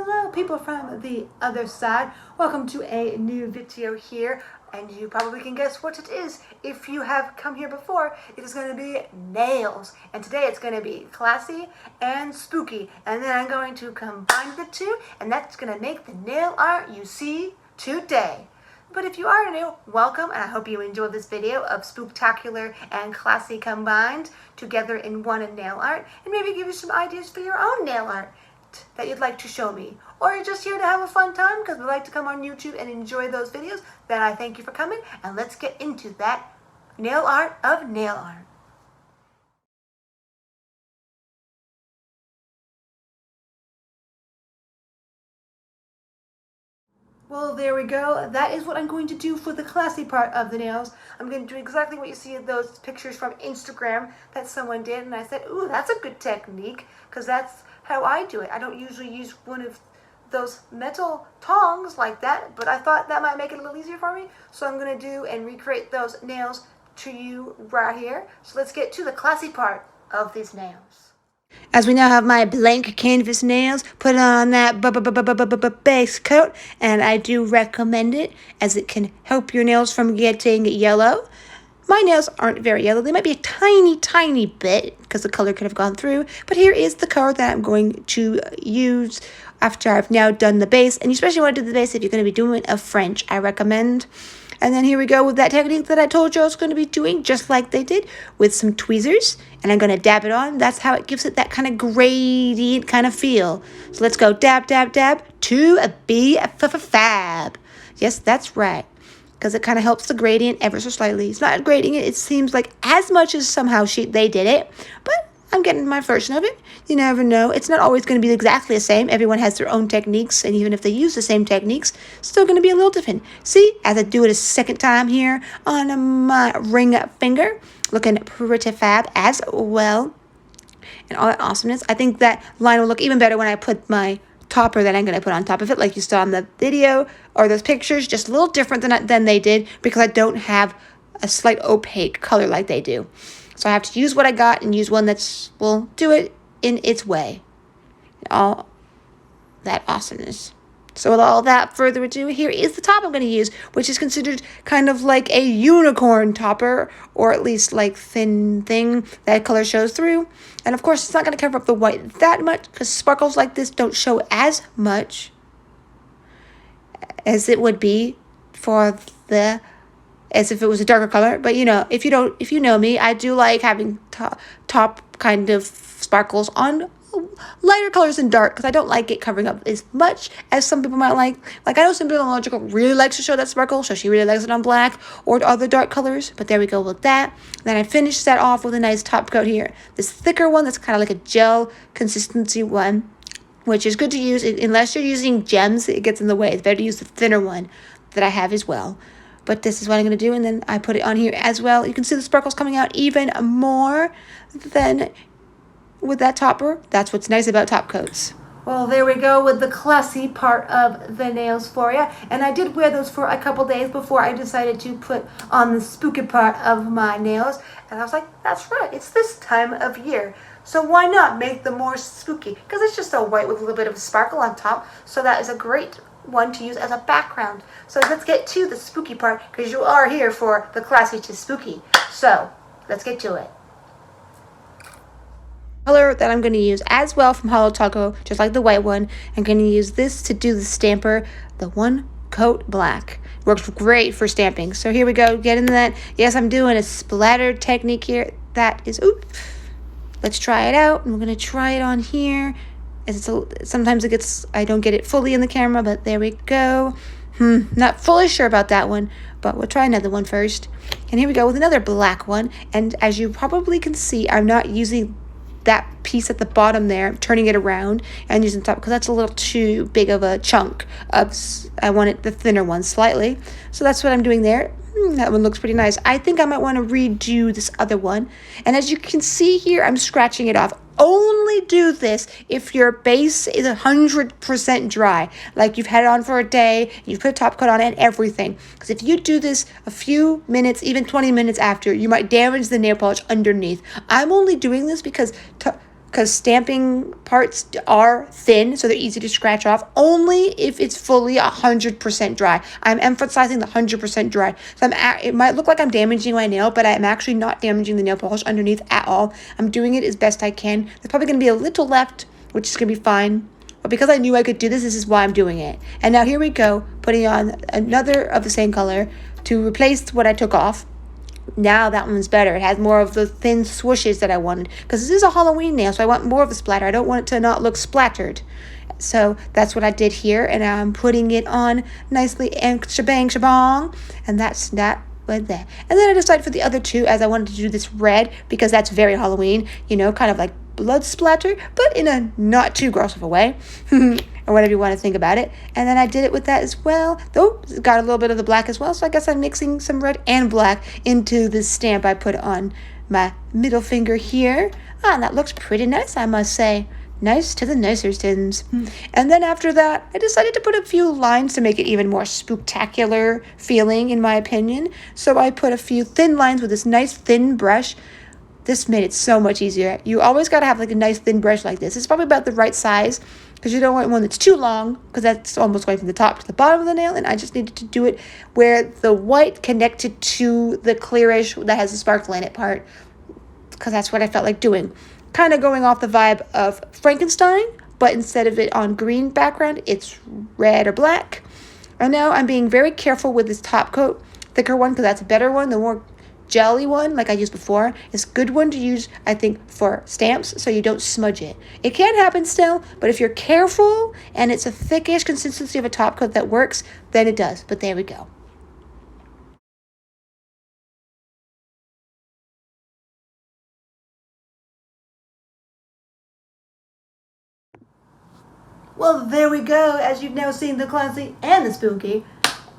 Hello people from the other side. Welcome to a new video here, and you probably can guess what it is if you have come here before. It is going to be nails, and today it's going to be classy and spooky, and then I'm going to combine the two, and that's going to make the nail art you see today. But if you are new, welcome, and I hope you enjoy this video of spooktacular and classy combined together in one nail art, and maybe give you some ideas for your own nail art that you'd like to show me, or you're just here to have a fun time because we like to come on YouTube and enjoy those videos, then I thank you for coming, and let's get into that nail art of nail art. Well, there we go. That is what I'm going to do for the classy part of the nails. I'm going to do exactly what you see in those pictures from Instagram that someone did, and I said, ooh, that's a good technique, because that's how I do it. I don't usually use one of those metal tongs like that, but I thought that might make it a little easier for me, so I'm going to do and recreate those nails to you right here. So let's get to the classy part of these nails. As we now have my blank canvas nails, put on that base coat, and I do recommend it as it can help your nails from getting yellow. My nails aren't very yellow. They might be a tiny bit because the color could have gone through, but here is the color that I'm going to use after I've now done the base, and you especially want to do the base if you're going to be doing a French, I recommend. And then here we go with that technique that I told you I was going to be doing, just like they did, with some tweezers. And I'm going to dab it on. That's how it gives it that kind of gradient kind of feel. So let's go dab to be fab. Yes, that's right. Because it kind of helps the gradient ever so slightly. It's not grading it. It seems like as much as somehow they did it. But I'm getting my version of it. You never know. It's not always going to be exactly the same. Everyone has their own techniques, and even if they use the same techniques, it's still going to be a little different. See, as I do it a second time here on my ring finger, looking pretty fab as well. And all that awesomeness. I think that line will look even better when I put my topper that I'm going to put on top of it, like you saw in the video or those pictures, just a little different than they did, because I don't have a slight opaque color like they do. So I have to use what I got and use one that's will do it in its way. All that awesomeness. So with all that further ado, here is the top I'm going to use, which is considered kind of like a unicorn topper, or at least like thin thing that color shows through. And of course, it's not going to cover up the white that much, because sparkles like this don't show as much as it would be for as if it was a darker color. But you know, if you know me, I do like having top kind of sparkles on lighter colors than dark, because I don't like it covering up as much as some people might like. Like I know some people on Logical really likes to show that sparkle, so she really likes it on black or other dark colors. But there we go with that. Then I finished that off with a nice top coat here. This thicker one that's kind of like a gel consistency one, which is good to use unless you're using gems. It gets in the way. It's better to use the thinner one that I have as well. But this is what I'm going to do, and then I put it on here as well. You can see the sparkles coming out even more than with that topper. That's what's nice about top coats. Well, there we go with the classy part of the nails for you. And I did wear those for a couple days before I decided to put on the spooky part of my nails. And I was like, that's right, it's this time of year. So why not make them more spooky? Because it's just a white with a little bit of sparkle on top. So that is a great one to use as a background. So let's get to the spooky part, because you are here for the classy to spooky. So let's get to it. Color that I'm going to use as well from Holo Taco, just like the white one. I'm going to use this to do the stamper, the one coat black. Works great for stamping. So here we go, get into that. Yes, I'm doing a splatter technique here. That is, let's try it out. I'm going to try it on here. Sometimes I don't get it fully in the camera, but there we go. Not fully sure about that one, but we'll try another one first. And here we go with another black one. And as you probably can see, I'm not using that piece at the bottom there. I'm turning it around and using the top, because that's a little too big of a chunk of, I want it the thinner one slightly. So that's what I'm doing there. That one looks pretty nice. I think I might want to redo this other one. And as you can see here, I'm scratching it off. Only do this if your base is 100% dry, like you've had it on for a day, you've put a top coat on it and everything. Because if you do this a few minutes, even 20 minutes after, you might damage the nail polish underneath. I'm only doing this because because stamping parts are thin, so they're easy to scratch off, only if it's fully 100% dry. I'm emphasizing the 100% dry. So it might look like I'm damaging my nail, but I'm actually not damaging the nail polish underneath at all. I'm doing it as best I can. There's probably going to be a little left, which is going to be fine. But because I knew I could do this, this is why I'm doing it. And now here we go, putting on another of the same color to replace what I took off. Now that one's better. It has more of the thin swooshes that I wanted. Because this is a Halloween nail, so I want more of the splatter. I don't want it to not look splattered. So that's what I did here. And now I'm putting it on nicely and shebang shabong. And that's that right there. And then I decided for the other two, as I wanted to do this red, because that's very Halloween, you know, kind of like blood splatter, but in a not too gross of a way. Or whatever you want to think about it. And then I did it with that as well. Though, it got a little bit of the black as well. So I guess I'm mixing some red and black into this stamp I put on my middle finger here. Ah, and that looks pretty nice, I must say. Nice to the nicer tins. And then after that, I decided to put a few lines to make it even more spooktacular feeling, in my opinion. So I put a few thin lines with this nice thin brush. This made it so much easier. You always got to have like a nice thin brush like this. It's probably about the right size, because you don't want one that's too long, because that's almost going from the top to the bottom of the nail. And I just needed to do it where the white connected to the clearish that has the sparkle in it part, because that's what I felt like doing. Kind of going off the vibe of Frankenstein, but instead of it on green background, it's red or black. And now I'm being very careful with this top coat, thicker one, because that's a better one. The more jelly one, like I used before, is a good one to use, I think, for stamps, so you don't smudge it. It can happen still, but if you're careful and it's a thickish consistency of a top coat that works, then it does. But there we go. Well, there we go. As you've now seen the classy and the spooky,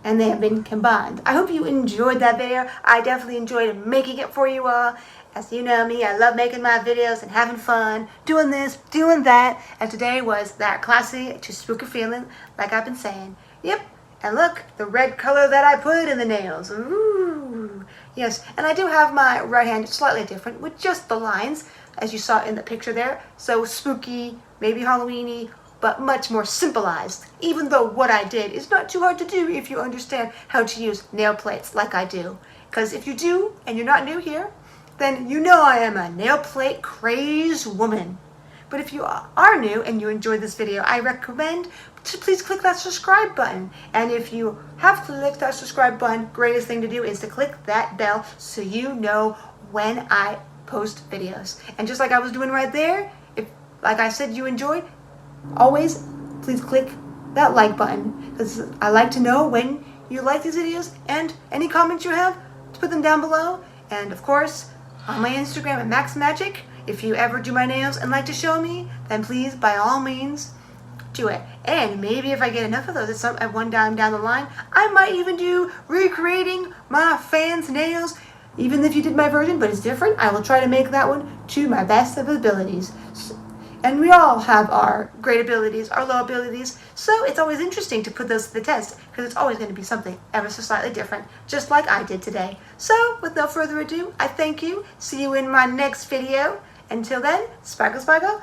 and they have been combined. I hope you enjoyed that video. I definitely enjoyed making it for you all. As you know me, I love making my videos and having fun, doing this, doing that. And today was that classy to spooky feeling, like I've been saying. Yep, and look, the red color that I put in the nails. Ooh, yes, and I do have my right hand slightly different with just the lines, as you saw in the picture there. So spooky, maybe Halloween-y, but much more simplified, even though what I did is not too hard to do if you understand how to use nail plates like I do. Because if you do, and you're not new here, then you know I am a nail plate crazed woman. But if you are new and you enjoyed this video, I recommend to please click that subscribe button. And if you have clicked that subscribe button, greatest thing to do is to click that bell so you know when I post videos. And just like I was doing right there, if, like I said, you enjoyed, always please click that like button, because I like to know when you like these videos, and any comments you have, to put them down below. And of course, on my Instagram at Max Magic, if you ever do my nails and like to show me, then please, by all means, do it. And maybe if I get enough of those at one time down the line, I might even do recreating my fans' nails. Even if you did my version, but it's different, I will try to make that one to my best of abilities. And we all have our great abilities, our low abilities, so it's always interesting to put those to the test, because it's always going to be something ever so slightly different, just like I did today. So, with no further ado, I thank you. See you in my next video. Until then, sparkle, sparkle.